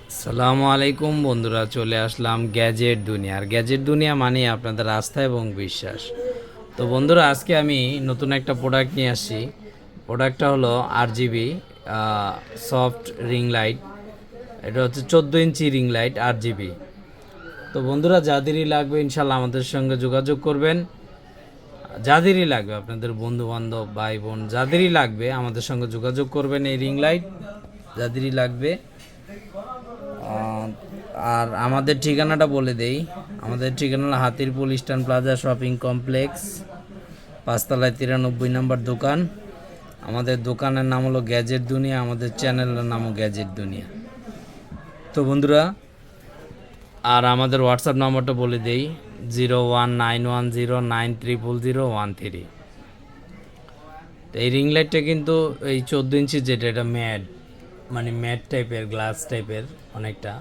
আসসালামু আলাইকুম বন্ধুরা, চলে আসলাম গ্যাজেট দুনিয়া। আর গ্যাজেট দুনিয়া মানে আপনাদের আস্থা এবং বিশ্বাস। তো বন্ধুরা, আজকে আমি নতুন একটা প্রোডাক্ট নিয়ে আসছি। প্রোডাক্টটা হলো RGB সফট রিং লাইট। এটা হচ্ছে 14 ইঞ্চি রিং লাইট RGB। তো বন্ধুরা, যাদেরই লাগবে ইনশাল্লাহ আমাদের সঙ্গে যোগাযোগ করবেন। যাদেরই লাগবে, আপনাদের বন্ধু বান্ধব ভাই বোন যাদেরই লাগবে আমাদের সঙ্গে যোগাযোগ করবেন। এই রিং লাইট যাদেরই লাগবে। আর আমাদের ঠিকানাটা বলে দেই। আমাদের ঠিকানা হলো Hatirpul eastern plaza shopping complex, 5তলায় 93 নম্বর দোকান। আমাদের দোকানের নাম হলো গ্যাজেট দুনিয়া, আমাদের চ্যানেলের নামও গ্যাজেট দুনিয়া। তো বন্ধুরা, আর আমাদের হোয়াটসঅ্যাপ নম্বরটা বলে দেই, 01910930013। তো এই রিং লাইটটা কিন্তু এই 14 ইঞ্চি যেটা, এটা ম্যাট, মানে ম্যাট টাইপের, গ্লাস টাইপের অনেকটা,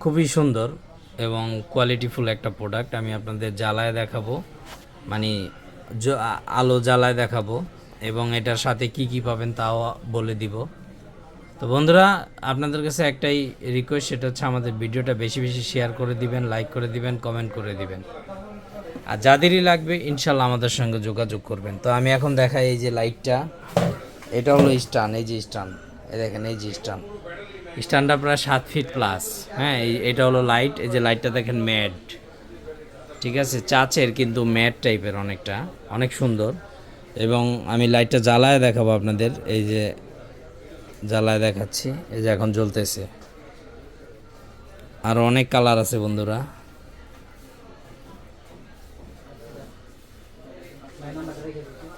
খুবই সুন্দর এবং কোয়ালিটিফুল একটা প্রোডাক্ট। আমি আপনাদের জ্বালায় দেখাবো, মানে আলো জ্বালায় দেখাবো, এবং এটার সাথে কি কি পাবেন তাও বলে দিব। তো বন্ধুরা, আপনাদের কাছে একটাই রিকোয়েস্ট, সেটা হচ্ছে আমাদের ভিডিওটা বেশি বেশি শেয়ার করে দিবেন, লাইক করে দিবেন, কমেন্ট করে দিবেন। আর যাদেরই লাগবে ইনশাল্লাহ আমাদের সঙ্গে যোগাযোগ করবেন। তো আমি এখন দেখাই, এই যে লাইটটা, এটা হলো স্টান। এই যে স্টান, এই দেখেন, এই যে স্টান, স্ট্যান্ডটা প্রায় 7 ফিট প্লাস। হ্যাঁ, এটা হলো লাইট। এই যে লাইটটা দেখেন, ম্যাট, ঠিক আছে, চাচের কিন্তু ম্যাট টাইপের, অনেকটা, অনেক সুন্দর। এবং আমি লাইটটা জ্বালায় দেখাবো আপনাদের। এই যে জ্বালায় দেখাচ্ছি, এই যে এখন জ্বলতেছে। আর অনেক কালার আছে বন্ধুরা।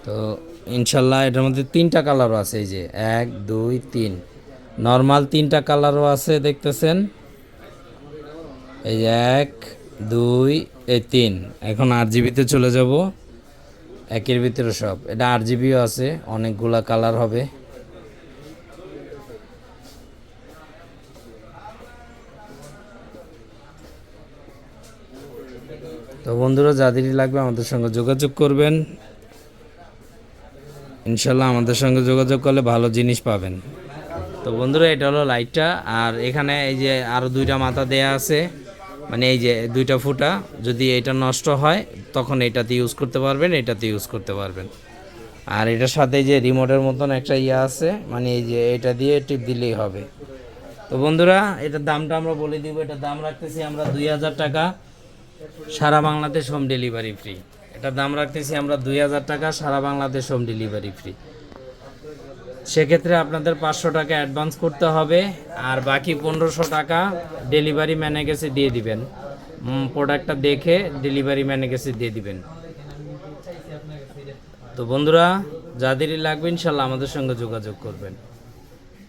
তো ইনশাল্লাহ এটার মধ্যে 3টা কালারও আছে। এই যে 1 2 3, নর্মাল 3টা কালারও আছে, দেখতেছেন। এই যে 1 2 এই 3। এখন RGBতে চলে যাব, একের ভিতরে সব। এটা RGBও আছে, অনেকগুলা কালার হবে। তো বন্ধুরা, যাদেরই লাগবে আমাদের সঙ্গে যোগাযোগ করবেন। ইনশাল্লাহ আমাদের সঙ্গে যোগাযোগ করলে ভালো জিনিস পাবেন। তো বন্ধুরা, এটা হলো লাইটটা। আর এখানে এই যে আরও 2টা মাথা দেয়া আছে, মানে এই যে 2টা ফুটা। যদি এটা নষ্ট হয় তখন এটাতে ইউজ করতে পারবেন, এটাতে ইউজ করতে পারবেন। আর এটার সাথে যে রিমোটের মতন একটা ইয়ে আছে, মানে এই যে এটা দিয়ে টিপ দিলেই হবে। তো বন্ধুরা, এটার দামটা আমরা বলে দিব। এটার দাম রাখতেছি আমরা 2000 টাকা, সারা বাংলাদেশ হোম ডেলিভারি ফ্রি। এটার দাম রাখতেছি আমরা 2000 টাকা, সারা বাংলাদেশ হোম ডেলিভারি ফ্রি। সেক্ষেত্রে আপনাদের 500 টাকা অ্যাডভান্স করতে হবে, আর বাকি 1500 টাকা ডেলিভারি ম্যানের কাছে দিয়ে দিবেন। প্রোডাক্টটা দেখে ডেলিভারি ম্যানের কাছে দিয়ে দিবেন। তো বন্ধুরা, যাদেরই লাগবে ইনশাল্লাহ আমাদের সঙ্গে যোগাযোগ করবেন।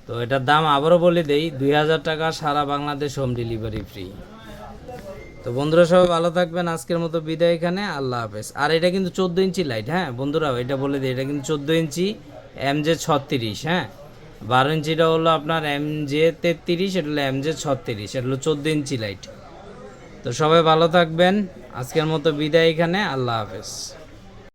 তো এটার দাম আবারও বলে দেই, 2000 টাকা, সারা বাংলাদেশ হোম ডেলিভারি ফ্রি। তো বন্ধুরা, সবাই ভালো থাকবেন। আজকের মতো বিদায় এখানে, আল্লাহ হাফেজ। আর এটা কিন্তু 14 ইঞ্চি লাইট। হ্যাঁ বন্ধুরা, এটা বলে দিই, এটা কিন্তু 14 ইঞ্চি MJ36। হ্যাঁ, 12 ইঞ্চিটা হলো আপনার MJ33, এটা হলো MJ36, এটা হলো 14 ইঞ্চি লাইট। তো সবাই ভালো থাকবেন। আজকের মতো বিদায় এখানে, আল্লাহ হাফেজ।